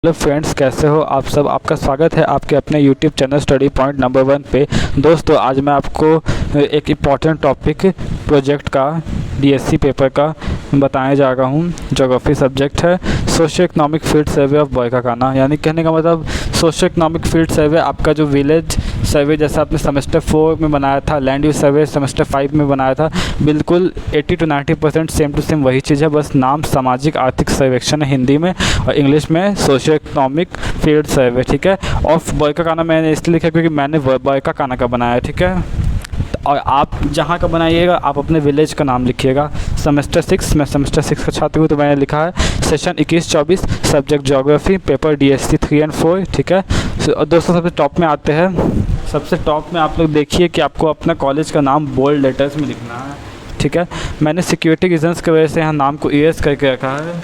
Hello friends, कैसे हो आप सब। आपका स्वागत है आपके अपने YouTube channel study point number 1 पे। दोस्तों, आज मैं आपको एक इम्पॉर्टेंट टॉपिक प्रोजेक्ट का डीएससी पेपर का बताने जा रहा हूँ। ज्योग्राफी सब्जेक्ट है, socio economic field survey of बॉयकाकाना। यानी कहने का मतलब सोशियो इकोनॉमिक फील्ड सर्वे आपका जो विलेज सर्वे जैसा आपने सेमेस्टर 4 में बनाया था, लैंड यूज सर्वे सेमेस्टर 5 में बनाया था, बिल्कुल 80 to 90% सेम टू सेम वही चीज़ है। बस नाम सामाजिक आर्थिक सर्वेक्षण है हिंदी में, और इंग्लिश में सोशियो इकोनॉमिक फील्ड सर्वे। ठीक है। ऑफ बॉयकाकाना मैंने इसलिए लिखा क्योंकि मैंने बॉयकाकाना का बनाया है। ठीक है। और आप जहाँ का बनाइएगा आप अपने विलेज का नाम लिखिएगा। सेमेस्टर 6, मैं सेमेस्टर 6 का छात्र हूँ, तो मैंने लिखा है session 21-24 subject geography, paper DSC 3 और 4। ठीक है। दोस्तों, सबसे टॉप में आते हैं। सबसे टॉप में आप लोग देखिए कि आपको अपना कॉलेज का नाम बोल्ड लेटर्स में लिखना है। ठीक है। मैंने सिक्योरिटी रीजन्स की वजह से यहाँ नाम को इरेज करके रखा है।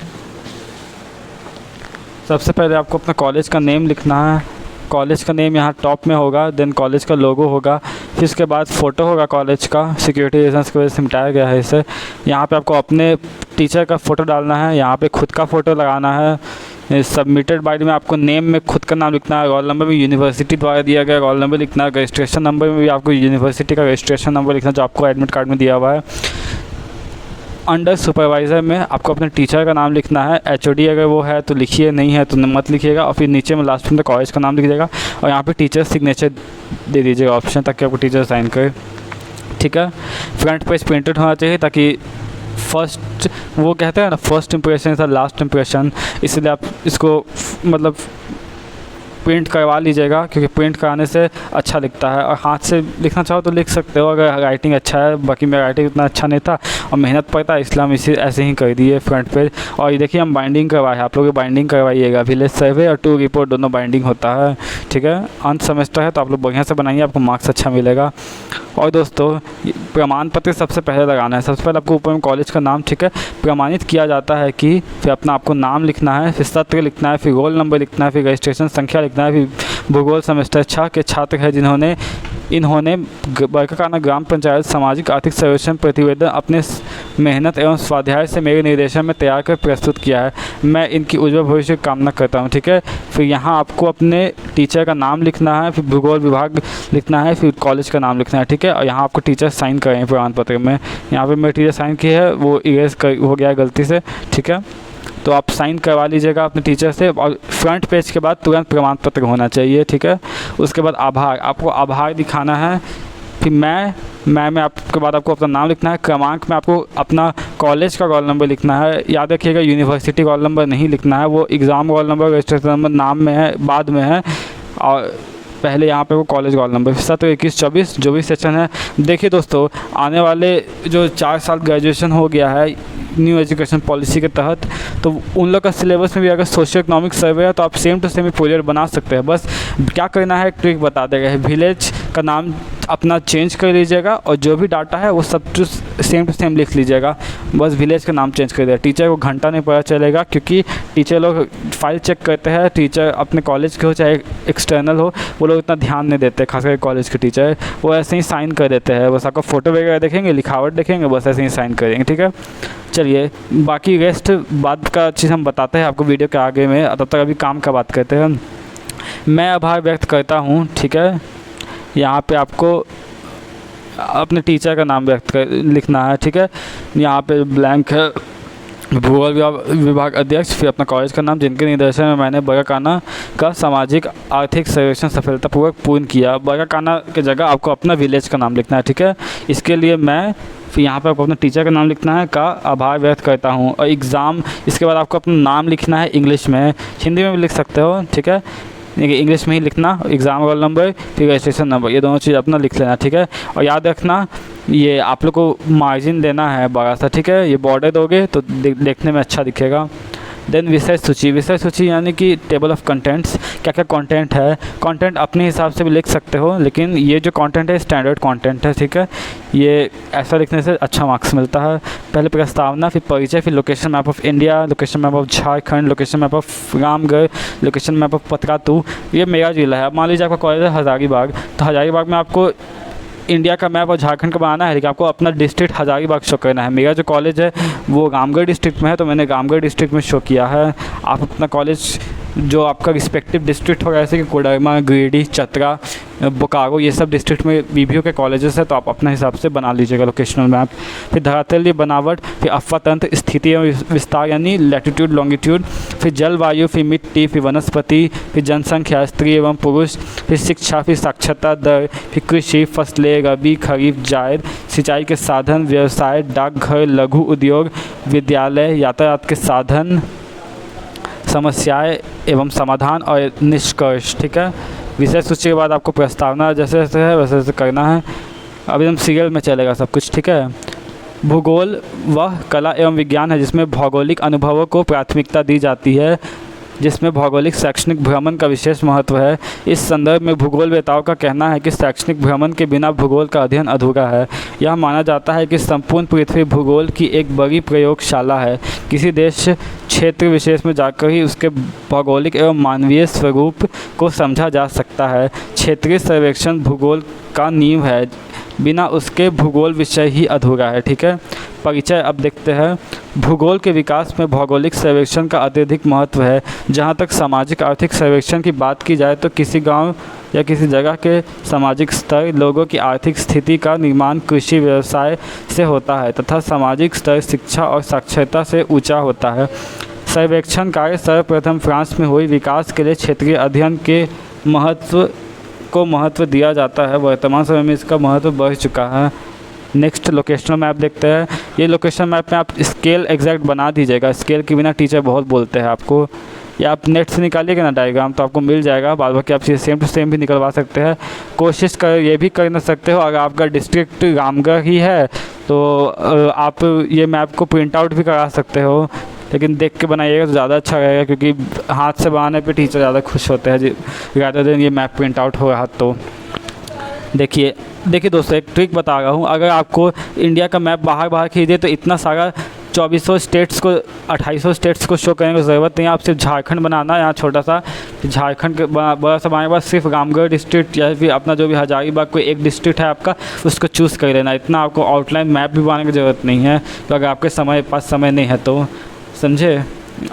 सबसे पहले आपको अपना कॉलेज का नेम लिखना है। कॉलेज का नेम यहाँ टॉप में होगा, देन कॉलेज का लोगो होगा, फिर उसके बाद फ़ोटो होगा कॉलेज का। सिक्योरिटी रीजन्स की वजह से मिटाया गया है इसे। यहाँ पे आपको अपने टीचर का फ़ोटो डालना है, यहाँ पे खुद का फ़ोटो लगाना है। सबमिटेड बाय में आपको नेम में खुद का नाम लिखना है। रोल नंबर भी यूनिवर्सिटी द्वारा दिया गया रोल नंबर लिखना है। रजिस्ट्रेशन नंबर में भी आपको यूनिवर्सिटी का रजिस्ट्रेशन नंबर लिखना है जो आपको एडमिट कार्ड में दिया हुआ है। अंडर सुपरवाइज़र में आपको अपने टीचर का नाम लिखना है। एचओडी अगर वो है तो लिखिए, नहीं है तो मत लिखिएगा। और फिर नीचे में लास्ट में कॉलेज का नाम लिख दीजिएगा, और यहाँ पे टीचर सिग्नेचर दे दीजिएगा ऑप्शन, ताकि आपको टीचर साइन करे। ठीक है। फ्रंट पेज प्रिंटेड होना चाहिए, ताकि फर्स्ट, वो कहते हैं ना, first impression is last impression, इसलिए आप इसको मतलब प्रिंट करवा लीजिएगा, क्योंकि प्रिंट कराने से अच्छा लिखता है। और हाथ से लिखना चाहो तो लिख सकते हो अगर राइटिंग अच्छा है। बाकी मेरा राइटिंग उतना अच्छा नहीं था और मेहनत पड़ता, इसलिए हम इसे ऐसे ही कर दिए फ्रंट पेज। और ये देखिए हम बाइंडिंग करवाए हैं, आप लोग बाइंडिंग करवाइएगा। विलेज सर्वे और 2 रिपोर्ट दोनों बाइंडिंग होता है। ठीक है। अंत सेमेस्टर है तो आप लोग बढ़िया से बनाइए, आपको मार्क्स अच्छा मिलेगा। और दोस्तों, प्रमाण पत्र सबसे पहले लगाना है। सबसे पहले आपको ऊपर में कॉलेज का नाम, ठीक है, प्रमाणित किया जाता है कि फिर अपना आपको नाम लिखना है, फिर सत्र लिखना है, फिर रोल नंबर लिखना है, फिर रजिस्ट्रेशन संख्या लिखना है, फिर भूगोल सेमेस्टर 6 के छात्र हैं जिन्होंने बॉयकाकाना ग्राम पंचायत सामाजिक आर्थिक सर्वेक्षण प्रतिवेदन अपने मेहनत एवं स्वाध्याय से मेरे निर्देशन में तैयार कर प्रस्तुत किया है। मैं इनकी उज्ज्वल भविष्य की कामना करता हूँ। ठीक है। फिर यहाँ आपको अपने टीचर का नाम लिखना है, फिर भूगोल विभाग लिखना है, फिर कॉलेज का नाम लिखना है। ठीक है। और यहाँ आपको टीचर साइन करें प्रमाण पत्र में। यहाँ पर मेरे टीचर साइन किए है, वो इरेज हो गया है गलती से। ठीक है। तो आप साइन करवा लीजिएगा अपने टीचर से। और फ्रंट पेज के बाद तुरंत प्रमाण पत्र होना चाहिए। ठीक है। उसके बाद आभार, आपको आभार दिखाना है। फिर मैं में आपके बाद आपको अपना नाम लिखना है। क्रमांक में आपको अपना कॉलेज का रोल नंबर लिखना है। याद रखिएगा यूनिवर्सिटी रोल नंबर नहीं लिखना है, वो exam roll number registration number नाम में है, बाद में है, और पहले यहाँ पे वो कॉलेज रोल नंबर। सत्र 21-24 जो भी सेक्शन है। देखिए दोस्तों, आने वाले जो 4 साल ग्रेजुएशन हो गया है न्यू एजुकेशन पॉलिसी के तहत, तो उन लोग का सिलेबस में भी अगर सोशियो इकोनॉमिक सर्वे है तो आप सेम टू सेम प्रोजेक्ट बना सकते हैं। बस क्या करना है, ट्रिक बता देगा है। विलेज का नाम अपना चेंज कर लीजिएगा, और जो भी डाटा है वो सब सेम टू सेम लिख लीजिएगा। बस विलेज का नाम चेंज कर दिया। टीचर को घंटा नहीं पता चलेगा, क्योंकि टीचर लोग फाइल चेक करते हैं। टीचर अपने कॉलेज के हो चाहे एक्सटर्नल हो, वो लोग इतना ध्यान नहीं देते, खासकर कॉलेज के टीचर। वो ऐसे ही साइन कर देते हैं। बस आपका फ़ोटो वगैरह देखेंगे, लिखावट देखेंगे, बस ऐसे ही साइन करेंगे। ठीक है। चलिए, बाकी रेस्ट बाद का चीज़ हम बताते हैं आपको वीडियो के आगे में। तब तक अभी काम का बात करते हैं। मैं आभार व्यक्त करता हूँ। ठीक है। यहाँ पे आपको अपने टीचर का नाम लिखना है। ठीक है। यहाँ पे ब्लैंक है, भूगोल विभाग अध्यक्ष, फिर अपना कॉलेज का नाम जिनके निर्देशन में मैंने बॉयकाकाना का सामाजिक आर्थिक सर्वेक्षण सफलतापूर्वक पूर्ण किया। बॉयकाकाना की जगह आपको अपना विलेज का नाम लिखना है। ठीक है। इसके लिए मैं फिर यहाँ पर आपको अपना टीचर का नाम लिखना है, का आभार व्यक्त करता हूँ। और एग्ज़ाम, इसके बाद आपको अपना नाम लिखना है इंग्लिश में, हिंदी में भी लिख सकते हो। ठीक है। देखिए, इंग्लिश में ही लिखना, एग्ज़ाम रोल नंबर फिर रजिस्ट्रेशन नंबर, ये दोनों चीज़ अपना लिख लेना। ठीक है। और याद रखना, ये आप लोग को मार्जिन देना है बड़ा सा। ठीक है। ये बॉर्डर दोगे तो देखने में अच्छा दिखेगा। देन विषय सूची। विषय सूची यानी कि टेबल ऑफ कंटेंट्स, क्या क्या कंटेंट है। कंटेंट अपने हिसाब से भी लिख सकते हो, लेकिन ये जो कंटेंट है स्टैंडर्ड कंटेंट है। ठीक है। ये ऐसा लिखने से अच्छा मार्क्स मिलता है। पहले प्रस्तावना, फिर परिचय, फिर location map of India, location map of Jharkhand, location map of Ramgarh, location map of Patratu. ये मेरा जिला है। मान लीजिए आपका कॉलेज है हज़ारीबाग, तो हज़ारीबाग में आपको इंडिया का मैप और झारखंड का बनाना है, लेकिन आपको अपना डिस्ट्रिक्ट हज़ारीबाग शो करना है। मेरा जो कॉलेज है वो रामगढ़ डिस्ट्रिक्ट में है, तो मैंने रामगढ़ डिस्ट्रिक्ट में शो किया है। आप अपना कॉलेज जो आपका रिस्पेक्टिव डिस्ट्रिक्ट होगा, जैसे कि कोडरमा, गिरिडीह, चतरा, बोकारो, ये सब डिस्ट्रिक्ट में बीबीओ के कॉलेजेस है, तो आप अपने हिसाब से बना लीजिएगा लोकेशनल मैप। फिर धरातलीय बनावट, फिर अफवा तंत्र, स्थिति एवं विस्तार यानी लैटिट्यूड लॉन्गिट्यूड, फिर जलवायु, फिर मिट्टी, फिर वनस्पति, फिर जनसंख्या, स्त्री एवं पुरुष, फिर शिक्षा, फिर साक्षरता दर, फिर कृषि, फसलें, रबी, खरीफ, जायद, सिंचाई के साधन, व्यवसाय, डाकघर, लघु उद्योग, विद्यालय, यातायात के साधन, समस्याएं एवं समाधान और निष्कर्ष। ठीक है, विषय सूची के बाद आपको प्रस्तावना जैसे जैसे है वैसे वैसे करना है। अब एकदम सीरियल में चलेगा सब कुछ। ठीक है, भूगोल वह कला एवं विज्ञान है जिसमें भौगोलिक अनुभवों को प्राथमिकता दी जाती है, जिसमें भौगोलिक शैक्षणिक भ्रमण का विशेष महत्व है। इस संदर्भ में भूगोलवेताओं का कहना है कि शैक्षणिक भ्रमण के बिना भूगोल का अध्ययन अधूरा है। यह माना जाता है कि संपूर्ण पृथ्वी भूगोल की एक बड़ी प्रयोगशाला है। किसी देश क्षेत्र विशेष में जाकर ही उसके भौगोलिक एवं मानवीय स्वरूप को समझा जा सकता है। क्षेत्रीय सर्वेक्षण भूगोल का नींव है, बिना उसके भूगोल विषय ही अधूरा है। ठीक है, परिचय अब देखते हैं। भूगोल के विकास में भौगोलिक सर्वेक्षण का अत्यधिक महत्व है। जहाँ तक सामाजिक आर्थिक सर्वेक्षण की बात की जाए तो किसी गांव या किसी जगह के सामाजिक स्तर, लोगों की आर्थिक स्थिति का निर्माण कृषि व्यवसाय से होता है तथा सामाजिक स्तर शिक्षा और साक्षरता से ऊंचा होता है। सर्वेक्षण कार्य सर्वप्रथम फ्रांस में हुई। विकास के लिए क्षेत्रीय अध्ययन के महत्व दिया जाता है। वर्तमान समय में इसका महत्व बढ़ चुका है। नेक्स्ट लोकेशनल मैप देखते हैं। ये लोकेशन मैप में आप स्केल एग्जैक्ट बना दीजिएगा। स्केल के बिना टीचर बहुत बोलते हैं आपको। या आप नेट से निकालिएगा ना डायग्राम, तो आपको मिल जाएगा। बाद बाकी आप ये सेम टू सेम भी निकलवा सकते हैं। कोशिश कर ये भी कर सकते हो, अगर आपका डिस्ट्रिक्ट रामगढ़ ही है तो आप ये मैप को प्रिंट आउट भी करा सकते हो, लेकिन देख के बनाइएगा तो ज़्यादा अच्छा रहेगा, क्योंकि हाथ से बनाने पे टीचर ज़्यादा खुश होते हैं ज़्यादा दिन ये मैप प्रिंट आउट हो रहा। तो देखिए दोस्तों, एक ट्रिक बता रहा हूँ। अगर आपको इंडिया का मैप बाहर खींचे तो इतना सारा 2400 स्टेट्स को 2800 स्टेट्स को शो करने की ज़रूरत नहीं है। आप सिर्फ झारखंड बनाना है, यहाँ छोटा सा झारखंड के बड़ा सा बनाने के बाद सिर्फ रामगढ़ डिस्ट्रिक्ट या फिर अपना जो भी हजारीबाग कोई एक डिस्ट्रिक्ट है आपका, उसको चूज़ कर लेना। इतना आपको आउटलाइन मैप भी बनाने की ज़रूरत नहीं है, तो अगर आपके पास समय नहीं है तो, समझे।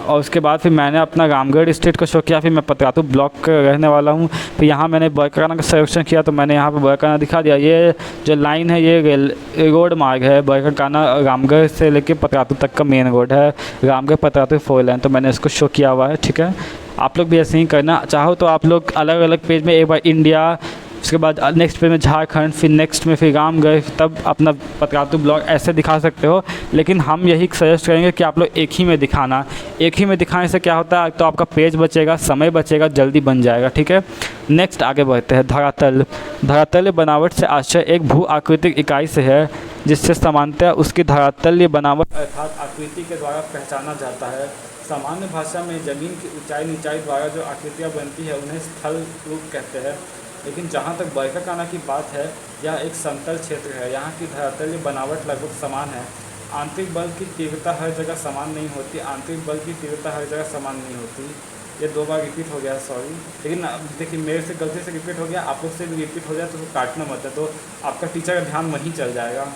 और उसके बाद फिर मैंने अपना रामगढ़ डिस्ट्रिक्ट को शो किया। फिर मैं पतरातू ब्लॉक का रहने वाला हूँ। फिर यहाँ मैंने बरकाना का सर्वेक्षण किया, तो मैंने यहाँ पे बरकाना दिखा दिया। ये जो लाइन है ये रोड मार्ग है, बरकाना रामगढ़ से लेके पतरातू तक का मेन रोड है। रामगढ़ पतरातू 4 लाइन, तो मैंने इसको शो किया हुआ है। ठीक है, आप लोग भी ऐसे ही करना चाहो तो आप लोग अलग अलग पेज में एक बार इंडिया, उसके बाद नेक्स्ट पेज में झारखंड, फिर नेक्स्ट में फिर रामगढ़, तब अपना पतरातू ब्लॉक ऐसे दिखा सकते हो। लेकिन हम यही सजेस्ट करेंगे कि आप लोग एक ही में दिखाना। एक ही में दिखाने से क्या होता है, तो आपका पेज बचेगा, समय बचेगा, जल्दी बन जाएगा। ठीक है, नेक्स्ट आगे बढ़ते हैं। धरातल। धरातलीय बनावट से आशय एक भू आकृतिक इकाई से है जिससे सामान्यतः उसकी धरातलीय बनावट अर्थात आकृति के द्वारा पहचाना जाता है। सामान्य भाषा में ज़मीन की ऊंचाई नीचाई द्वारा जो आकृतियाँ बनती है उन्हें स्थल रूप कहते हैं। लेकिन जहाँ तक बरकाकाना की बात है, यह एक समतल क्षेत्र है। यहाँ की धरातलीय बनावट लगभग समान है। आंतरिक बल की तीव्रता हर जगह समान नहीं होती। आंतरिक बल की तीव्रता हर जगह समान नहीं होती। ये 2 बार रिपीट हो गया, सॉरी। लेकिन देखिए मेरे से गलती से रिपीट हो गया, आप लोग से भी रिपीट हो जाए तो काटना मत है, तो आपका टीचर का ध्यान वहीं चल जाएगा।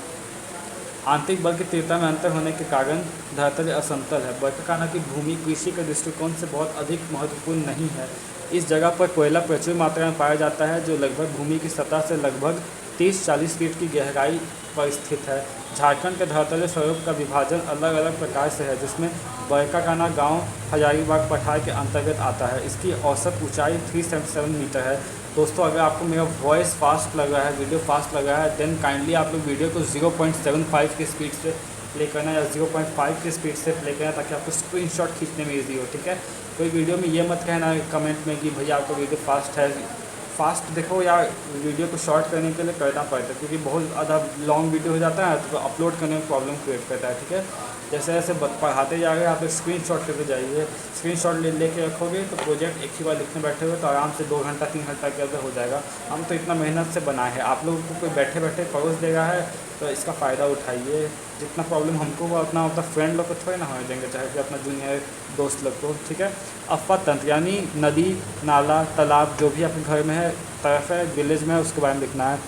आंतरिक बल की तीव्रता में अंतर होने के कारण धरातल असमतल है। बरकाकाना की भूमि कृषि के दृष्टिकोण से बहुत अधिक महत्वपूर्ण नहीं है। इस जगह पर कोयला प्रचुर मात्रा में पाया जाता है, जो लगभग भूमि की सतह से लगभग 30-40 फीट की गहराई पर स्थित है। झारखंड के धरातलीय स्वरूप का विभाजन अलग अलग प्रकार से है, जिसमें बरकाकाना गांव हजारीबाग पठार के अंतर्गत आता है। इसकी औसत ऊंचाई 377 मीटर है। दोस्तों, अगर आपको मेरा वॉइस फास्ट लग रहा है, वीडियो फास्ट लग रहा है, देन काइंडली आप लोग वीडियो को 0.75 की स्पीड से प्ले करना या 0.5 की स्पीड से प्ले करना, ताकि आपको स्क्रीनशॉट खींचने में ईजी हो। ठीक है, कोई वीडियो में ये मत कहना कमेंट में कि भैया आपका वीडियो फास्ट है। फास्ट देखो या वीडियो को शॉर्ट करने के लिए करना पड़ता है, क्योंकि बहुत ज़्यादा लॉन्ग वीडियो हो जाता है तो अपलोड करने में प्रॉब्लम क्रिएट करता है। ठीक है, जैसे जैसे पढ़ाते जाएंगे आप एक स्क्रीनशॉट करके जाइए। स्क्रीनशॉट लेके रखोगे तो प्रोजेक्ट एक ही बार लिखने बैठे हुए तो आराम से 2 घंटा 3 घंटा के अंदर हो जाएगा। हम तो इतना मेहनत से बनाए हैं, आप लोगों को कोई बैठे बैठे परोस दे रहा है तो इसका फ़ायदा उठाइए। जितना प्रॉब्लम हमको हुआ उतना अपना फ्रेंड लोग को थोड़े ना होने देंगे, चाहे कि अपना जूनियर दोस्त लोग को। ठीक है, अफवा तंत्र यानी नदी, नाला, तालाब जो भी आपके घर में है, तरफ है, विलेज में है, उसके बारे में लिखना है।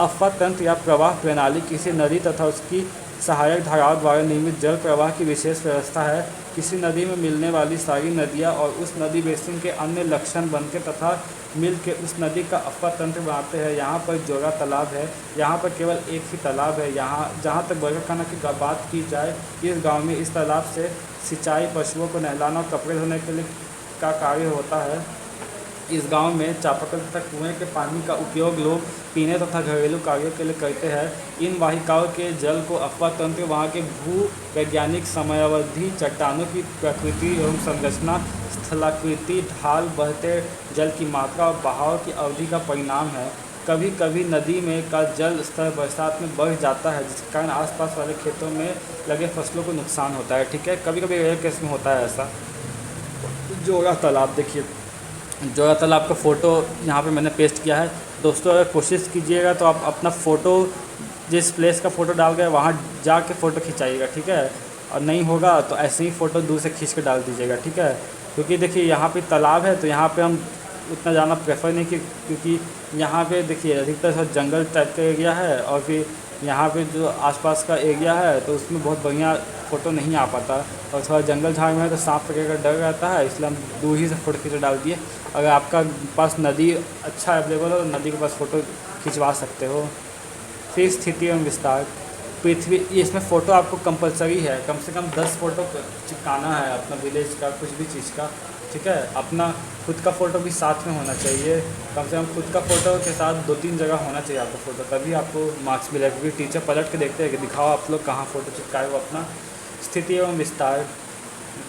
अफवा तंत्र या प्रवाह प्रणाली किसी नदी तथा उसकी सहायक धाराओं द्वारा निर्मित जल प्रवाह की विशेष व्यवस्था है। किसी नदी में मिलने वाली सारी नदियाँ और उस नदी बेसिन के अन्य लक्षण बनकर तथा मिल के उस नदी का अपवा तंत्र बनाते हैं। यहाँ पर जोरा तालाब है। यहाँ पर केवल एक ही तालाब है। यहाँ जहाँ तक बरकाकाना की बात की जाए, इस गांव में इस तालाब से सिंचाई, पशुओं को नहलाना और कपड़े धोने के लिए का कार्य होता है। इस गांव में चापाकल तथा कुएं के पानी का उपयोग लोग पीने तथा घरेलू कार्यों के लिए करते हैं। इन वाहिकाओं के जल को अपवा तंत्र, वहाँ के भू वैज्ञानिक समयावधि, चट्टानों की प्रकृति एवं संरचना, स्थलाकृति, ढाल, बहते जल की मात्रा और बहाव की अवधि का परिणाम है। कभी कभी नदी में का जल स्तर बरसात में बढ़ जाता है, जिसके कारण आसपास वाले खेतों में लगे फसलों को नुकसान होता है। ठीक है, कभी कभी रेयर केस में होता है ऐसा। जोरा तालाब देखिए, जोरा तालाब का फ़ोटो यहाँ पे मैंने पेस्ट किया है। दोस्तों अगर कोशिश कीजिएगा तो आप अपना फ़ोटो जिस प्लेस का फ़ोटो डाल गए वहाँ जाके फ़ोटो खिंचाइएगा, ठीक है। और नहीं होगा तो ऐसे ही फ़ोटो दूर से खींच के डाल दीजिएगा, ठीक है। क्योंकि देखिए यहाँ पे तालाब है तो यहाँ पे हम उतना जाना प्रेफर नहीं क्योंकि यहाँ पे देखिए अधिकतर सब जंगल टाइप का एरिया है और फिर यहाँ पे जो आसपास का एरिया है तो उसमें बहुत बढ़िया फ़ोटो नहीं आ पाता और थोड़ा जंगल झाड़ में है तो सांप पकड़ने का डर रहता है, इसलिए हम दूर ही से फ़ोटो खींच डाल दिए। अगर आपका पास नदी अच्छा अवेलेबल हो तो नदी के पास फ़ोटो खिंचवा सकते हो। फिर स्थिति एवं विस्तार पृथ्वी, इसमें फ़ोटो आपको कंपलसरी है, कम से कम 10 फ़ोटो चिपकाना है अपना विलेज का, कुछ भी चीज़ का, ठीक है। अपना खुद का फ़ोटो भी साथ में होना चाहिए, कम से कम खुद का फ़ोटो के साथ 2-3 जगह होना चाहिए आपका फ़ोटो, तभी आपको मार्क्स मिलेगा। क्योंकि टीचर पलट के देखते हैं कि दिखाओ आप लोग कहाँ फ़ोटो चिपकाए हो अपना। स्थिति एवं विस्तार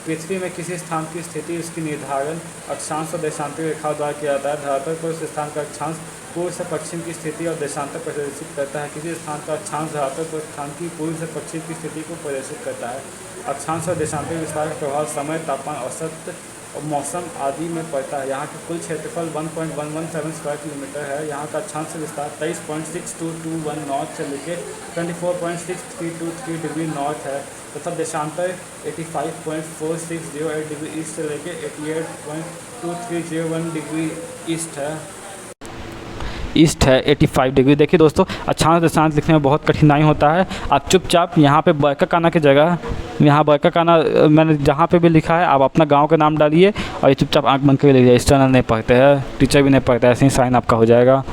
पृथ्वी में किसी स्थान की स्थिति, उसकी निर्धारण अक्षांश और देशांतर रेखा द्वारा किया जाता है। धरातल पर उस स्थान का अक्षांश पूर्व से पश्चिम की स्थिति और देशांतर प्रदर्शित करता है। किसी स्थान का अक्षांश धरातल पर स्थान की पूर्व से पश्चिम की स्थिति को प्रदर्शित करता है। अक्षांश और देशांतर विस्तार का प्रभाव समय, तापमान, औसत और मौसम आदि में पड़ता है। यहाँ के कुल क्षेत्रफल 1.117 स्क्वायर किलोमीटर है। यहाँ का अक्षांश विस्तार 23.6221 नॉर्थ से लेकर 24.6323 डिग्री नॉर्थ है तथा देशांतर 85.4608 डिग्री ईस्ट से लेकर 88.2301 डिग्री ईस्ट है 85 डिग्री। देखिए दोस्तों, अक्षांश देशांश लिखने में बहुत कठिनाई होता है। आप चुपचाप यहाँ पे बरकाकाना की जगह, यहाँ बरकाकाना मैंने जहाँ पे भी लिखा है आप अपना गांव का नाम डालिए और ये चुपचाप आंख बंद करके लिखिए। एक्सटर्नल नहीं पढ़ते हैं, टीचर भी नहीं पढ़ता है, ऐसे ही साइन आपका हो जाएगा।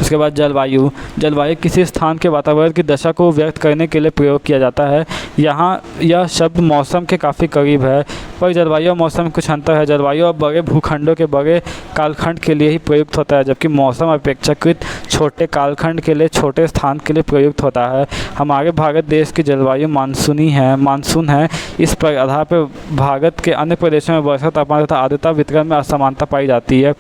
उसके बाद जलवायु। जलवायु किसी स्थान के वातावरण की दशा को व्यक्त करने के लिए प्रयोग किया जाता है। यहाँ यह शब्द मौसम के काफ़ी करीब है, पर जलवायु और मौसम में कुछ अंतर है। जलवायु और बड़े भूखंडों के बड़े कालखंड के लिए ही प्रयुक्त होता है, जबकि मौसम अपेक्षाकृत छोटे कालखंड के लिए, छोटे स्थान के लिए प्रयुक्त होता है। हमारे भारत देश की जलवायु मानसून है। इस पर आधार पर भारत के अन्य प्रदेशों में वर्षा, तापमान तथा आर्द्रता वितरण में असमानता पाई जाती है।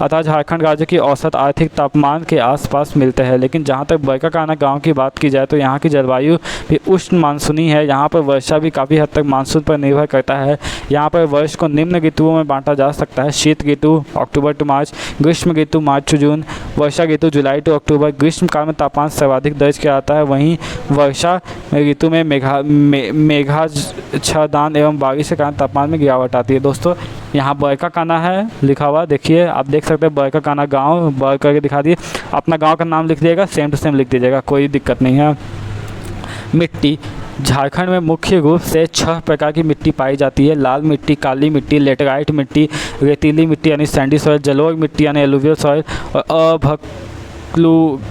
अतः झारखंड राज्य की औसत आर्थिक तापमान के आसपास मिलते हैं। लेकिन जहाँ तक बरकाकाना गांव की बात की जाए तो यहाँ की जलवायु भी उष्ण मानसूनी है। यहाँ पर वर्षा भी काफ़ी हद तक मानसून पर निर्भर करता है। यहाँ पर वर्ष को निम्न ऋतुओं में बांटा जा सकता है: शीत ऋतु अक्टूबर टू मार्च, ग्रीष्म ऋतु March to June, Varsha Ritu July to अक्टूबर। ग्रीष्म काल में तापमान सर्वाधिक दर्ज किया जाता है, वहीं वर्षा ऋतु में मेघाच्छादन एवं बारिश के कारण तापमान में गिरावट आती है। दोस्तों यहाँ बरकाकाना है लिखा हुआ, देखिए आप देख सकते हैं बरकाकाना गाँव, बर करके दिखा दिए। अपना गांव का नाम लिख दिएगा, सेम टू सेम लिख दीजिएगा, कोई दिक्कत नहीं है। मिट्टी। झारखंड में मुख्य रूप से 6 प्रकार की मिट्टी पाई जाती है: लाल मिट्टी, काली मिट्टी, लेटराइट मिट्टी, रेतीली मिट्टी यानी सैंडी सॉइल, जलोढ़ मिट्टी यानी एलुवियल सॉइल और अभक्लुक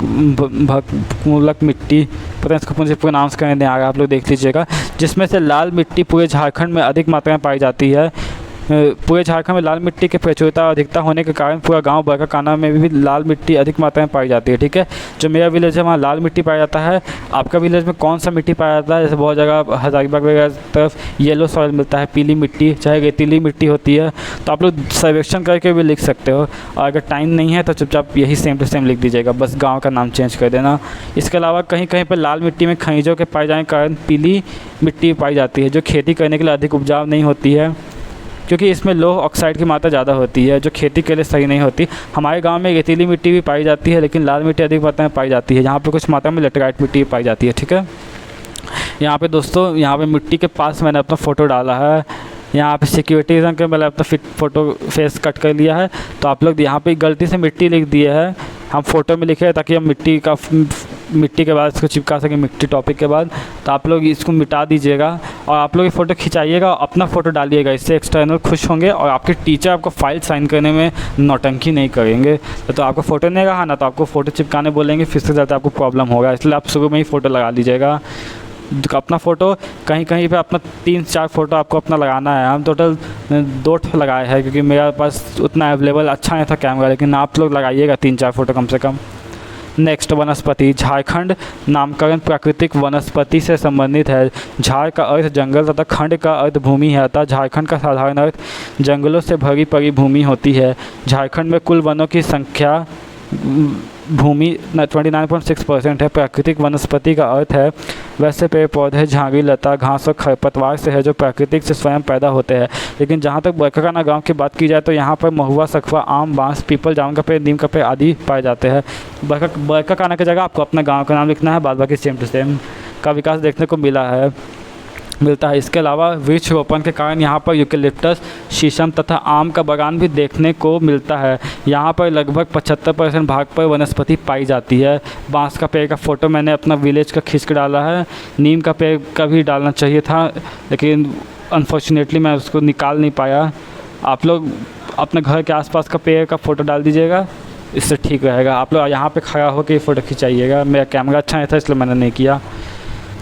मिट्टी। पता है इसको मुझे प्रोनाउंस करने दें, आगे आप लोग देख लीजिएगा। जिसमें से लाल मिट्टी पूरे झारखंड में अधिक मात्रा में पाई जाती है। पूरे झारखंड में लाल मिट्टी की प्रचुरता और अधिकता होने के कारण पूरा गांव बरकाकाना में भी लाल मिट्टी अधिक मात्रा में पाई जाती है, ठीक है। जो मेरा विलेज है वहाँ लाल मिट्टी पाया जाता है। आपका विलेज में कौन सा मिट्टी पाया जाता है? जैसे बहुत जगह हजारीबाग वगैरह तरफ येलो सॉइल मिलता है, पीली मिट्टी, चाहे रेतीली मिट्टी होती है, तो आप लोग सर्वेक्षण करके भी लिख सकते हो। और अगर टाइम नहीं है तो चुपचाप यही सेम टू सेम लिख दीजिएगा, बस गाँव का नाम चेंज कर देना। इसके अलावा कहीं कहीं पर लाल मिट्टी में खनिजों के पाए जाने के कारण पीली मिट्टी पाई जाती है, जो खेती करने के लिए अधिक उपजाऊ नहीं होती है, क्योंकि इसमें लोह ऑक्साइड की मात्रा ज़्यादा होती है, जो खेती के लिए सही नहीं होती। हमारे गांव में रेतीली मिट्टी भी पाई जाती है, लेकिन लाल मिट्टी अधिक मात्रा में पाई जाती है। यहाँ पे कुछ मात्रा में लेटराइट मिट्टी भी पाई जाती है, ठीक है। यहाँ पे दोस्तों, यहाँ पे मिट्टी के पास मैंने अपना फ़ोटो डाला है। यहाँ पे सिक्योरिटी रीज़न के मैंने अपना फ़ोटो फेस कट कर लिया है, तो आप लोग यहाँ पे गलती से मिट्टी लिख दिए है, हम फ़ोटो में लिखे हैं ताकि हम मिट्टी का मिट्टी के बाद इसको चिपका सकें मिट्टी टॉपिक के बाद, तो आप लोग इसको मिटा दीजिएगा और आप लोग ये फ़ोटो खिंचाइएगा, अपना फ़ोटो डालिएगा। इससे एक्सटर्नल खुश होंगे और आपके टीचर आपको फ़ाइल साइन करने में नौटंकी नहीं करेंगे। तो आपको फ़ोटो नहीं रहा ना, तो आपको फ़ोटो चिपकाने बोलेंगे, फिर से ज़्यादा आपको प्रॉब्लम होगा। इसलिए आप शुरू में ही फ़ोटो लगा लीजिएगा। अपना फ़ोटो कहीं कहीं पे अपना 3-4 फ़ोटो आपको अपना लगाना है। हम टोटल 2 लगाए हैं क्योंकि मेरे पास उतना अवेलेबल अच्छा नहीं था कैमरा, लेकिन आप लोग लगाइएगा 3-4 फ़ोटो कम से कम। नेक्स्ट, वनस्पति। झारखंड नामकरण प्राकृतिक वनस्पति से संबंधित है। झार का अर्थ जंगल तथा खंड का अर्थ भूमि है, अतः झारखंड का साधारण अर्थ जंगलों से भरी पड़ी भूमि होती है। झारखंड में कुल वनों की संख्या भूमि 29.6% है। प्राकृतिक वनस्पति का अर्थ है वैसे पेड़ पौधे, झाड़ी लता, घास और खरपतवार से है जो प्राकृतिक से स्वयं पैदा होते हैं। लेकिन जहाँ तक बरकाकाना गांव की बात की जाए तो यहाँ पर महुआ, सखुआ, आम, बांस, पीपल, जामुन का पेड़, नीम का पेड़ आदि पाए जाते हैं। बरकाकाना की जगह आपको अपने गाँव का नाम लिखना है, बाद बाकी सेम टू सेम का विकास देखने को मिलता है। इसके अलावा वृक्षरोपण के कारण यहाँ पर यूकेलिप्टस, शीशम तथा आम का बागान भी देखने को मिलता है। यहाँ पर लगभग 75% भाग पर वनस्पति पाई जाती है। बांस का पेड़ का फ़ोटो मैंने अपना विलेज का खींच के डाला है। नीम का पेड़ का भी डालना चाहिए था, लेकिन अनफॉर्चुनेटली मैं उसको निकाल नहीं पाया। आप लोग अपने घर के आसपास का पेड़ का फ़ोटो डाल दीजिएगा, इससे ठीक रहेगा। आप लोग यहाँ पर खड़ा होकर फ़ोटो खिंचाइएगा। मेरा कैमरा अच्छा नहीं था इसलिए मैंने नहीं किया।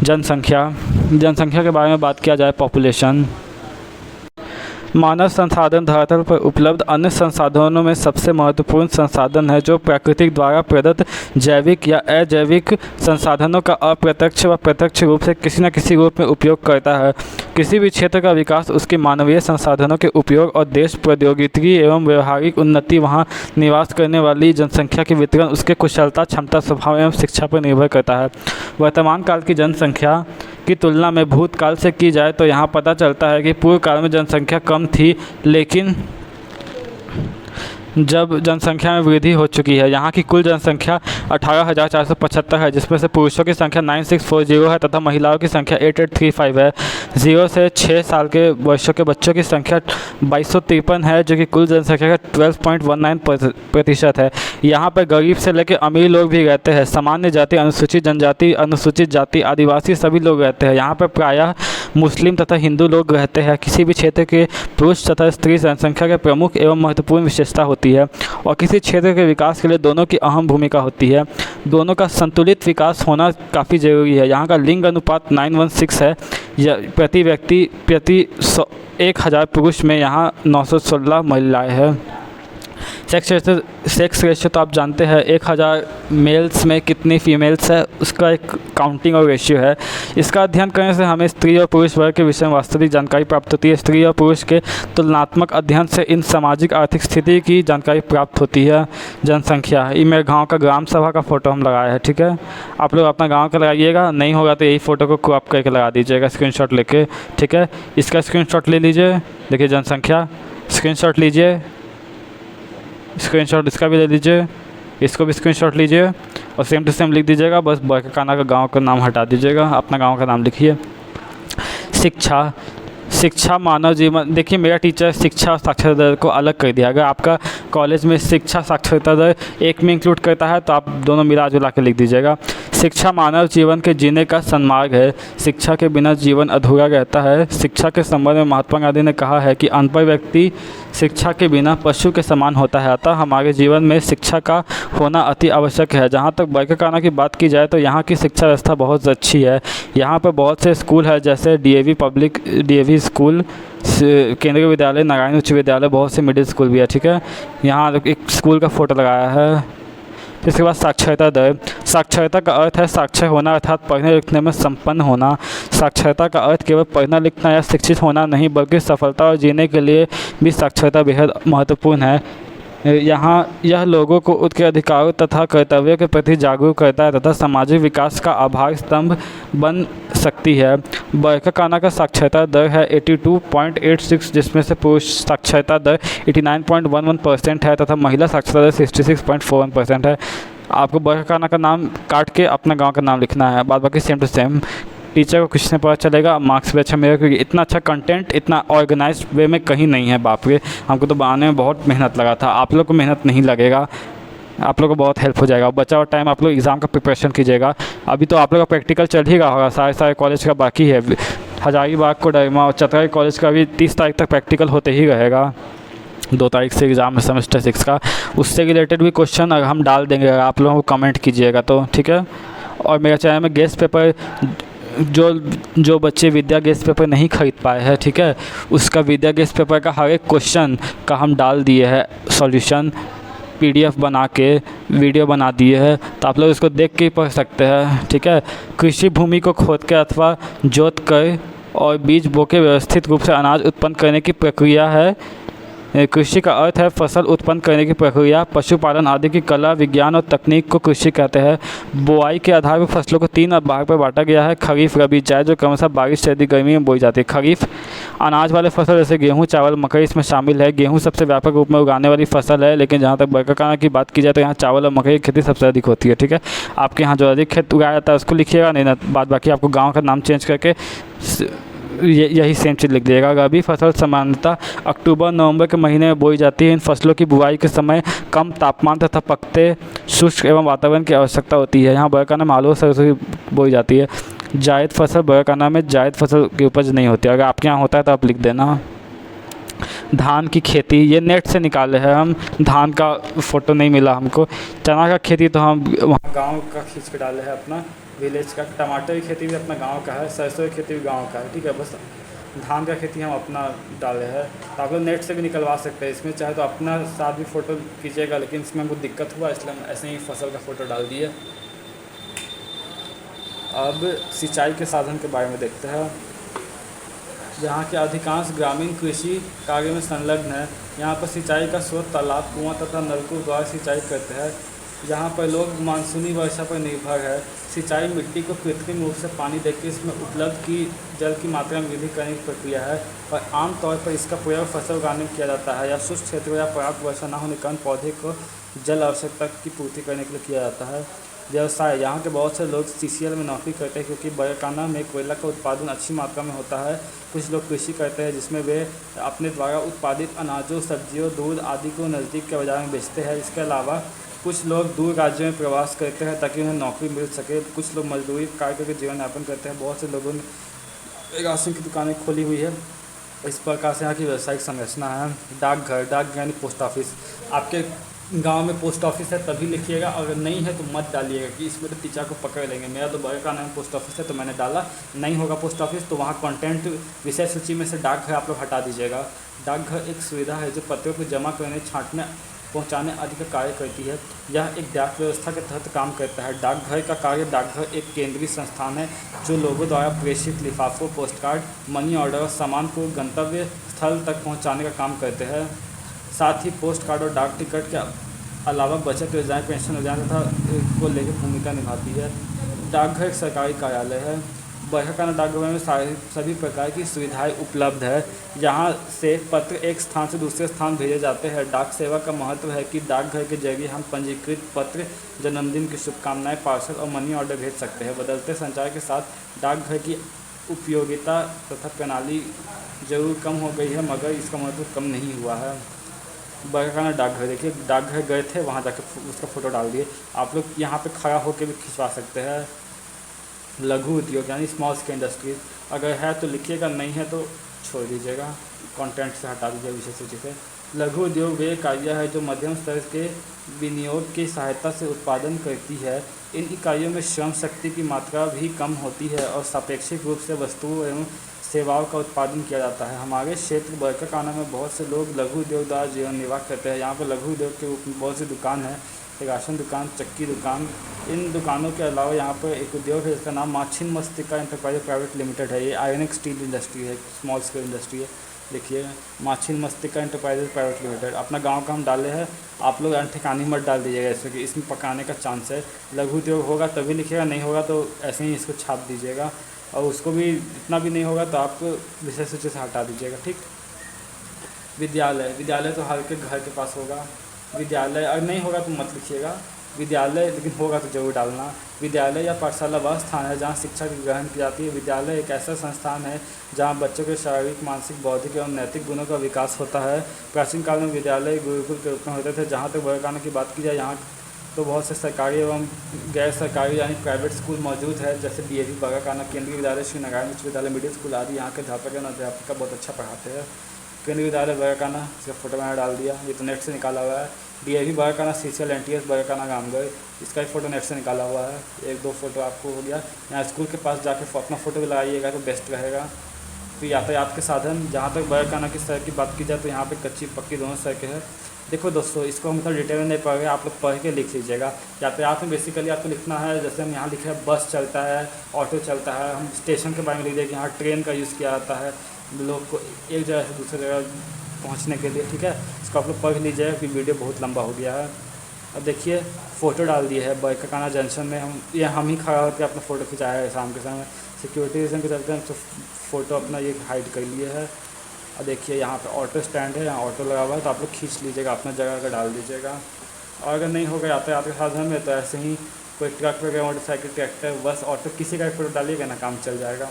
जनसंख्या के बारे में बात किया जाए, पॉपुलेशन। मानव संसाधन धरातल पर उपलब्ध अन्य संसाधनों में सबसे महत्वपूर्ण संसाधन है जो प्राकृतिक द्वारा प्रदत्त जैविक या अजैविक संसाधनों का अप्रत्यक्ष व प्रत्यक्ष रूप से किसी न किसी रूप में उपयोग करता है। किसी भी क्षेत्र का विकास उसके मानवीय संसाधनों के उपयोग और देश, प्रौद्योगिकी एवं व्यवहारिक उन्नति, वहाँ निवास करने वाली जनसंख्या के वितरण, उसके कुशलता, क्षमता, स्वभाव एवं शिक्षा पर निर्भर करता है। वर्तमान काल की जनसंख्या की तुलना में भूतकाल से की जाए तो यहाँ पता चलता है कि पूर्व काल में जनसंख्या कम थी, लेकिन जब जनसंख्या में वृद्धि हो चुकी है। यहाँ की कुल जनसंख्या 18,475 है, जिसमें से पुरुषों की संख्या 9640 है तथा महिलाओं की संख्या 8835 है। 0 से 6 साल के वर्षों के बच्चों की संख्या 2253 है, जो कि कुल जनसंख्या का 12.19% है। यहाँ पर गरीब से लेकर अमीर लोग भी रहते हैं। सामान्य जाति, अनुसूचित जनजाति, अनुसूचित जाति, आदिवासी सभी लोग रहते हैं। यहाँ पर प्रायः मुस्लिम तथा हिंदू लोग रहते हैं। किसी भी क्षेत्र के पुरुष तथा स्त्री जनसंख्या के प्रमुख एवं महत्वपूर्ण विशेषता होती है और किसी क्षेत्र के विकास के लिए दोनों की अहम भूमिका होती है। दोनों का संतुलित विकास होना काफ़ी ज़रूरी है। यहाँ का लिंग अनुपात 9:1 है। प्रति व्यक्ति प्रति 1000 पुरुष में यहाँ 916 महिलाएँ हैं। सेक्स रेशियो तो आप जानते हैं, 1000 मेल्स में कितनी फीमेल्स है उसका एक काउंटिंग और रेशियो है। इसका अध्ययन करने से हमें स्त्री और पुरुष वर्ग के विषय में वास्तविक जानकारी प्राप्त होती है। स्त्री और पुरुष के तुलनात्मक अध्ययन से इन सामाजिक आर्थिक स्थिति की जानकारी प्राप्त होती है। जनसंख्या, ये मेरे गाँव का ग्राम सभा का फ़ोटो हम लगाया है, ठीक है। आप लोग अपना गाँव का लगाइएगा, नहीं होगा तो यही फ़ोटो को क्रॉप करके लगा दीजिएगा स्क्रीनशॉट लेके, ठीक है। इसका स्क्रीनशॉट ले लीजिए, देखिए जनसंख्या, स्क्रीनशॉट लीजिए, स्क्रीनशॉट इसका भी ले लीजिए, इसको भी स्क्रीनशॉट लीजिए और सेम टू सेम लिख दीजिएगा। बस बरकाकाना का गांव का नाम हटा दीजिएगा, अपना गांव का नाम लिखिए। शिक्षा मानव जीवन। देखिए मेरा टीचर शिक्षा और साक्षरता दर को अलग कर दिया। अगर आपका कॉलेज में शिक्षा साक्षरता दर एक में इंक्लूड करता है तो आप दोनों मिला जुला के लिख दीजिएगा। शिक्षा मानव जीवन के जीने का सन्मार्ग है। शिक्षा के बिना जीवन अधूरा रहता है। शिक्षा के संबंध में महात्मा गांधी ने कहा है कि अनपढ़ व्यक्ति शिक्षा के बिना पशु के समान होता है, अतः हमारे जीवन में शिक्षा का होना अति आवश्यक है। जहाँ तक बरकाकाना की बात की जाए तो यहाँ की शिक्षा व्यवस्था बहुत अच्छी है। यहाँ पर बहुत से स्कूल है, जैसे DAV स्कूल, केंद्रीय विद्यालय, नारायण उच्च विद्यालय, बहुत से मिडिल स्कूल भी है, ठीक है। यहाँ एक स्कूल का फ़ोटो लगाया है। इसके बाद साक्षरता दर। साक्षरता का अर्थ है साक्षर होना, अर्थात पढ़ने लिखने में संपन्न होना। साक्षरता का अर्थ केवल पढ़ना लिखना या शिक्षित होना नहीं, बल्कि सफलता और जीने के लिए भी साक्षरता बेहद महत्वपूर्ण है। यहाँ यह लोगों को उनके अधिकारों तथा कर्तव्यों के प्रति जागरूक करता है तथा सामाजिक विकास का आधार स्तंभ बन सकती है। बरकाकाना का साक्षरता दर है 82.86, जिसमें से पुरुष साक्षरता दर 89.11% है तथा महिला साक्षरता दर 66.41% है। आपको बरकाकाना का नाम काट के अपना गांव का नाम लिखना है, बाद बाकी सेम टू सेम। टीचर को कुछ नहीं पता चलेगा, मार्क्स भी अच्छा मिलेगा, क्योंकि इतना अच्छा कंटेंट इतना ऑर्गेनाइज्ड वे में कहीं नहीं है। बाप रे, हमको तो बनाने में बहुत मेहनत लगा था, आप लोग को मेहनत नहीं लगेगा। आप लोग को बहुत हेल्प हो जाएगा। बचा हुआ टाइम आप लोग एग्ज़ाम का प्रिपरेशन कीजिएगा। अभी तो आप लोग का प्रैक्टिकल चल ही रहा होगा, सारे कॉलेज का बाकी है। हजारीबाग, कोडरमा और चतरा कॉलेज का भी 30 तारीख तक प्रैक्टिकल होते ही रहेगा। 2 तारीख से एग्ज़ाम है सेमेस्टर 6 का। उससे रिलेटेड भी क्वेश्चन अगर हम डाल देंगे, अगर आप लोगों को कमेंट कीजिएगा तो ठीक है। और मेरे चैनल में गेस्ट पेपर जो जो बच्चे विद्या गेस्ट पेपर नहीं खरीद पाए हैं, ठीक है, उसका विद्या गेस्ट पेपर का हर एक क्वेश्चन का हम डाल दिए हैं सॉल्यूशन, पीडीएफ बना के वीडियो बना दिए है, तो आप लोग इसको देख के ही पढ़ सकते हैं, ठीक है। कृषि भूमि को खोद के अथवा जोत कर और बीज बो के व्यवस्थित रूप से अनाज उत्पन्न करने की प्रक्रिया है। कृषि का अर्थ है फसल उत्पन्न करने की प्रक्रिया, पशुपालन आदि की कला, विज्ञान और तकनीक को कृषि कहते हैं। बुआई के आधार पर फसलों को 3 भाग पर बांटा गया है, खरीफ, रबी, जायद, जो क्रमशः बारिश, सर्दी, गर्मी में बोई जाती है। खरीफ अनाज वाले फसल जैसे गेहूँ, चावल, मकई इसमें शामिल है। गेहूँ सबसे व्यापक रूप में उगाने वाली फसल है, लेकिन जहाँ तक बरकाकाना की बात की जाए तो यहाँ चावल और मकई की खेती सबसे अधिक होती है, ठीक है। आपके यहाँ जो अधिक खेत उगाया जाता है उसको लिखिएगा, नहीं ना बाद बाकी आपको गाँव का नाम चेंज करके यही सेम चीज़ लिख दिएगा। रबी फसल सामान्यतः अक्टूबर-नवंबर के महीने में बोई जाती है। इन फसलों की बुआई के समय कम तापमान तथा पकते, शुष्क एवं वातावरण की आवश्यकता होती है। यहाँ बरकाना में आलू और सरसों की बोई जाती है। जायद फसल, बरकाना में जायद फसल की उपज नहीं होती। अगर आपके यहाँ होता है तो आप लिख देना। धान की खेती, ये नेट से निकाले हैं हम, धान का फ़ोटो नहीं मिला हमको। चना का खेती तो हम वहाँ गाँव का खींच के डाले हैं अपना विलेज का। टमाटर की खेती भी अपना गांव का है, सरसों की खेती भी गांव का है, ठीक है। बस धान का खेती हम अपना डाले हैं, तो आप लोग नेट से भी निकलवा सकते हैं। इसमें चाहे तो अपना साथ भी फ़ोटो कीजिएगा, लेकिन इसमें हमको दिक्कत हुआ इसलिए हम ऐसे ही फसल का फ़ोटो डाल दिए। अब सिंचाई के साधन के बारे में देखते हैं। यहाँ के अधिकांश ग्रामीण कृषि कार्य में संलग्न है। यहाँ पर सिंचाई का स्रोत तालाब, कुआँ तथा नलकूप द्वारा सिंचाई करते हैं। यहाँ पर लोग मानसूनी वर्षा पर निर्भर है। सिंचाई मिट्टी को कृत्रिम रूप से पानी देकर इसमें उपलब्ध की जल की मात्रा में वृद्धि करने की प्रक्रिया है, और आमतौर पर इसका प्रयोग फसल उगाने में किया जाता है या शुष्क क्षेत्रों या पर्याप्त वर्षा न होने के कारण पौधे को जल आवश्यकता की पूर्ति करने के लिए किया जाता है। व्यवसाय, यहाँ के बहुत से लोग सीसीएल में नौकरी करते हैं क्योंकि बरकाना में कोयला का उत्पादन अच्छी मात्रा में होता है। कुछ लोग कृषि करते हैं जिसमें वे अपने द्वारा उत्पादित अनाजों, सब्जियों, दूध आदि को नज़दीक के बाजार में बेचते हैं। इसके अलावा कुछ लोग दूर राज्यों में प्रवास करते हैं ताकि उन्हें नौकरी मिल सके। कुछ लोग मजदूरी कार्य करके जीवन यापन करते हैं। बहुत से लोगों ने राशन की दुकानें खोली हुई है। इस प्रकार से यहाँ की व्यावसायिक संरचना है। डाकघर यानी पोस्ट ऑफिस। आपके गांव में पोस्ट ऑफिस है तभी लिखिएगा, अगर नहीं है तो मत डालिएगा कि इसमें तो टीचर को पकड़ लेंगे। मेरा तो बड़े का नाम पोस्ट ऑफिस है तो मैंने डाला, नहीं होगा पोस्ट ऑफिस तो वहाँ कंटेंट विषय सूची में से डाकघर आप लोग हटा दीजिएगा। डाकघर एक सुविधा है जो पत्रों को जमा करने, छांटने, पहुंचाने आदि का कार्य करती है। यह एक डाक व्यवस्था के तहत काम करता है। डाकघर का कार्य, डाकघर एक केंद्रीय संस्थान है जो लोगों द्वारा प्रेषित लिफाफों, पोस्टकार्ड, मनी ऑर्डर और सामान को गंतव्य स्थल तक पहुंचाने का काम करते हैं। साथ ही पोस्ट कार्ड और डाक टिकट के अलावा बचत योजनाएं, पेंशन योजनाएं तथा को लेकर भूमिका निभाती है। डाकघर एक सरकारी कार्यालय है। बरकाना डाकघर में सभी प्रकार की सुविधाएं उपलब्ध है। यहाँ से पत्र एक स्थान से दूसरे स्थान भेजे जाते हैं। डाक सेवा का महत्व है कि डाकघर के जरिए हम पंजीकृत पत्र, जन्मदिन की शुभकामनाएं, पार्सल और मनी ऑर्डर भेज सकते हैं। बदलते संचार के साथ डाकघर की उपयोगिता तथा प्रणाली जरूर कम हो गई है, मगर इसका महत्व कम नहीं हुआ है। बरकाना डाकघर, देखिए डाकघर गए थे, वहाँ जाकर उसका फ़ोटो डाल दिए। आप लोग यहाँ पे खड़ा होकर भी खिंचवा सकते हैं। लघु उद्योग यानी स्मॉल स्केल इंडस्ट्रीज, अगर है तो लिखिएगा, नहीं है तो छोड़ दीजिएगा, कंटेंट से हटा दीजिए विषय सूची से। लघु उद्योग वे इकाइयाँ है जो मध्यम स्तर के विनियोग की सहायता से उत्पादन करती है। इन इकाइयों में श्रम शक्ति की मात्रा भी कम होती है और सापेक्षिक रूप से वस्तुओं एवं सेवाओं का उत्पादन किया जाता है। हमारे क्षेत्र बरकाकाना में बहुत से लोग लघु उद्योग द्वारा जीवन निर्वाह करते हैं। यहाँ पर लघु उद्योग के रूप में बहुत सी दुकान है, राशन दुकान, चक्की दुकान। इन दुकानों के अलावा यहाँ पर एक उद्योग है जिसका नाम माँ छिन्नमस्तिका एंटरप्राइज प्राइवेट लिमिटेड है। ये आयरन स्टील इंडस्ट्री है, स्मॉल स्केल इंडस्ट्री है। देखिए माँ छिन्नमस्तिका एंटरप्राइजेज प्राइवेट लिमिटेड, अपना गांव का हम डाले हैं। आप लोग ठिकानी मत डाल दीजिएगा इसमें कि इसमें पकाने का चांस है। लघु उद्योग होगा तभी लिखिएगा, नहीं होगा तो ऐसे ही इसको छाप दीजिएगा। और उसको भी इतना भी नहीं होगा तो आप विषय सूची से हटा दीजिएगा, ठीक। विद्यालय तो हर के घर के पास होगा। विद्यालय अगर नहीं होगा तो मत लिखिएगा विद्यालय, लेकिन होगा तो जरूर डालना। विद्यालय या पाठशाला वह स्थान है जहाँ शिक्षा की ग्रहण की जाती है। विद्यालय एक ऐसा संस्थान है जहाँ बच्चों के शारीरिक, मानसिक, बौद्धिक एवं नैतिक गुणों का विकास होता है। प्राचीन काल में विद्यालय गुरुकुल के रूप में होते थे। जहाँ तक बरकाना की बात की जाए, यहाँ तो बहुत से सरकारी एवं गैर सरकारी यानी प्राइवेट स्कूल मौजूद है, जैसे DAV बगाकाना केंद्रीय विद्यालय, श्री नारायण उच्च विद्यालय, मिडिल स्कूल आदि। यहाँ के अध्यापक एवं अध्यापिका बहुत अच्छा पढ़ाते हैं। केंद्रीय विद्यालय बगाकाना, इसका फोटो मैंने डाल दिया, ये तो नेट से निकाला हुआ है। DAV बगाकाना CCL NTS बगाकाना रामगढ़, इसका भी फ़ोटो नेट से निकाला हुआ है। 1-2 फ़ोटो आपको हो गया। यहाँ स्कूल के पास जाके अपना फ़ोटो भी लगाइएगा तो बेस्ट रहेगा। तो यातायात के साधन, जहाँ तक बगाकाना की सड़क की बात की जाए तो यहाँ पे कच्ची पक्की दोनों सड़कें हैं। देखो दोस्तों, इसको हम मतलब डिटेल में नहीं पढ़ रहे, आप लोग पढ़ के लिख लीजिएगा। यातायात में बेसिकली आपको लिखना है, जैसे हम यहाँ लिखे हैं बस चलता है, ऑटो चलता है। हम स्टेशन के बारे में लिख दें कि यहाँ ट्रेन का यूज़ किया जाता है लोग को एक जगह से दूसरी जगह पहुँचने के लिए, ठीक है। इसको आप लोग पढ़ लीजिएगा क्योंकि वीडियो बहुत लंबा हो गया है। अब देखिए फ़ोटो डाल दिए है बगाकाना जंक्शन में, हम ही खड़ा होकर अपना फ़ोटो खिंचाया है शाम के समय। सिक्योरिटी रीज़न के चलते हम तो फ़ोटो अपना ये हाइड कर लिए है। और देखिए यहाँ पे ऑटो स्टैंड है, यहाँ ऑटो लगा हुआ है, तो आप लोग खींच लीजिएगा, अपना जगह का डाल दीजिएगा। और अगर नहीं होगा यातायात के साधन में तो ऐसे ही कोई ट्रक वगैरह, मोटरसाइकिल, ट्रैक्टर, बस, ऑटो, किसी का फोटो डालिएगा ना, काम चल जाएगा।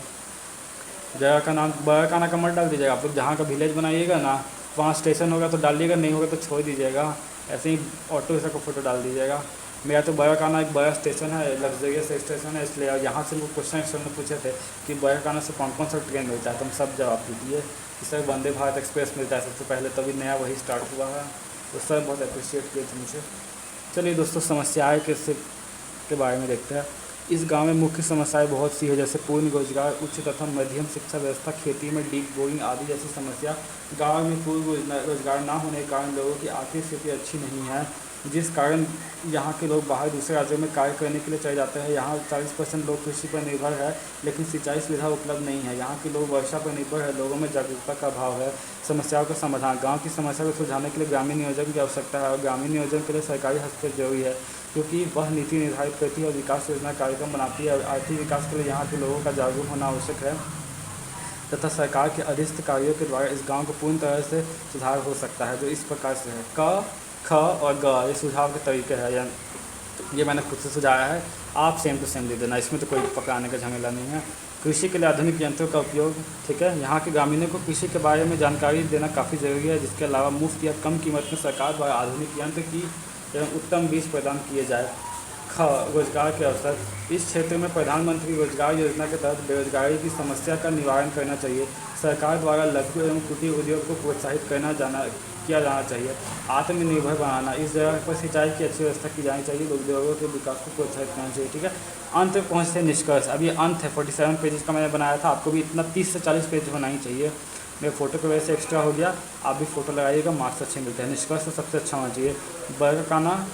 जगह का नाम बगाकाना का मत डाल दीजिएगा, आप लोग जहाँ का विलेज बनाइएगा ना वहाँ स्टेशन होगा तो डालिएगा, नहीं होगा तो छोड़ दीजिएगा। ऐसे ही ऑटो का फ़ोटो डाल दीजिएगा। मेरा तो बगाकाना एक बड़ा स्टेशन है, लग्जरियस स्टेशन है, इसलिए यहाँ से वो क्वेश्चन ने पूछे थे कि बगाकाना से कौन कौन सा ट्रेन मिलता है, तो हम सब जवाब दीजिए। इस तरह वंदे भारत एक्सप्रेस मिलता है सबसे पहले, तभी नया वही स्टार्ट हुआ है। तो सर बहुत अप्रिशिएट किए थे मुझे। चलिए दोस्तों, समस्याएँ के बारे में देखते हैं। इस गांव में मुख्य समस्याएं बहुत सी है, जैसे पूर्ण रोजगार, उच्च तथा मध्यम शिक्षा व्यवस्था, खेती में डीप बोरिंग आदि जैसी समस्या। गांव में पूर्ण रोजगार ना होने के कारण लोगों की आर्थिक स्थिति अच्छी नहीं है, जिस कारण यहाँ के लोग बाहर दूसरे राज्यों में कार्य करने के लिए चले जाते हैं। यहाँ 40% लोग कृषि पर निर्भर है, लेकिन सिंचाई सुविधा उपलब्ध नहीं है। यहाँ के लोग वर्षा पर निर्भर है, लोगों में जागरूकता का अभाव है। समस्याओं का समाधान, गाँव की समस्या को सुलझाने के लिए ग्रामीण नियोजन की आवश्यकता है, और ग्रामीण नियोजन के लिए सरकारी हस्तक्षेप जरूरी है, क्योंकि वह नीति निर्धारित करती है और विकास योजना कार्यक्रम बनाती है। और आर्थिक विकास के लिए यहाँ के लोगों का जागरूक होना आवश्यक है तथा सरकार के अधीनस्थ कार्यों के द्वारा इस गांव को पूर्ण तरह से सुधार हो सकता है, जो इस प्रकार से है। क, ख और ग ये सुझाव के तरीके हैं, ये मैंने खुद से सुझाया है, आप सेम टू सेम दे देना, इसमें तो कोई पकड़ाने का झमेला नहीं है। कृषि के लिए आधुनिक यंत्रों का उपयोग, ठीक है। यहाँ के ग्रामीणों को कृषि के बारे में जानकारी देना काफ़ी ज़रूरी है, जिसके अलावा मुफ्त या कम कीमत में सरकार द्वारा आधुनिक यंत्र की एवं उत्तम बीज प्रदान किए जाए। ख, रोजगार के अवसर, इस क्षेत्र में प्रधानमंत्री रोजगार योजना के तहत बेरोजगारी की समस्या का निवारण करना चाहिए। सरकार द्वारा लघु एवं कुटीर उद्योग को प्रोत्साहित किया जाना चाहिए। आत्मनिर्भर बनाना, इस जगह पर सिंचाई की अच्छी व्यवस्था की जानी चाहिए, उद्योगों के विकास को प्रोत्साहित करना चाहिए, ठीक है। अंत में पहुँचते निष्कर्ष, अब ये अंत है, 47 पेजेस का मैंने बनाया था, आपको भी इतना 30 से 40 पेज होना ही चाहिए। मेरे फ़ोटो की वजह से एक्स्ट्रा हो गया, आप भी फ़ोटो लगाइएगा, मार्क्स अच्छे मिलते हैं। निष्कर्ष तो सबसे अच्छा होना चाहिए। बगाकाना,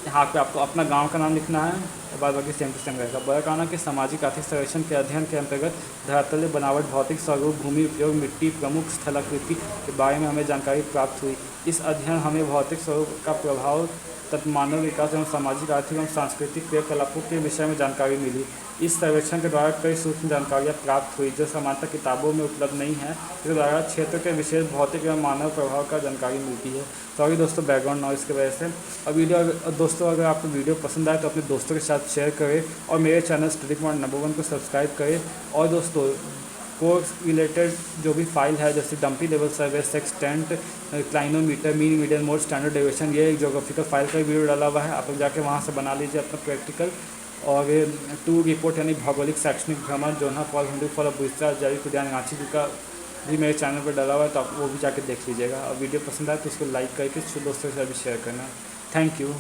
यहाँ पे आपको अपना गांव का नाम लिखना है, बाद बाकी सेम टू सेम रहेगा। बगाकाना के सामाजिक आर्थिक सर्वेक्षण के अध्ययन के अंतर्गत धरातल बनावट, भौतिक स्वरूप, भूमि उपयोग, मिट्टी, प्रमुख स्थलाकृति के बारे में हमें जानकारी प्राप्त हुई। इस अध्ययन हमें भौतिक स्वरूप का प्रभाव तथा मानव विकास एवं सामाजिक, आर्थिक एवं सांस्कृतिक क्रियाकलापों के विषय में जानकारी मिली। इस सर्वेक्षण के द्वारा कई सूक्ष्म जानकारियाँ प्राप्त हुई जो सामान्यतः किताबों में उपलब्ध नहीं है। इसके द्वारा क्षेत्र के विशेष भौतिक एवं मानव प्रभाव का जानकारी मिलती है। सॉरी दोस्तों बैकग्राउंड नॉइज़ की वजह से। और दोस्तों अगर आपको वीडियो पसंद आए तो अपने दोस्तों के साथ शेयर करें और मेरे चैनल स्टडी पॉइंट नंबर 1 को सब्सक्राइब करें। और दोस्तों कोर्स रिलेटेड जो भी फाइल है, जैसे dumpy level survey, sextant, clinometer, mean median mode, standard deviation, ये एक ज्योग्राफिकल फाइल का वीडियो डाला हुआ है, आप लोग जाके वहाँ से बना लीजिए अपना प्रैक्टिकल। और 2 रिपोर्ट यानी भौगोलिक शैक्षणिक भ्रमण, जोन्हा फॉल, हिंदू फॉल, बुस्ता, जैविक उद्यान रांची का भी मेरे चैनल पर डाला हुआ है, तो आप वो भी जाके देख लीजिएगा। और वीडियो पसंद आए तो उसको लाइक करके दोस्तों के साथ भी शेयर करना। Thank you.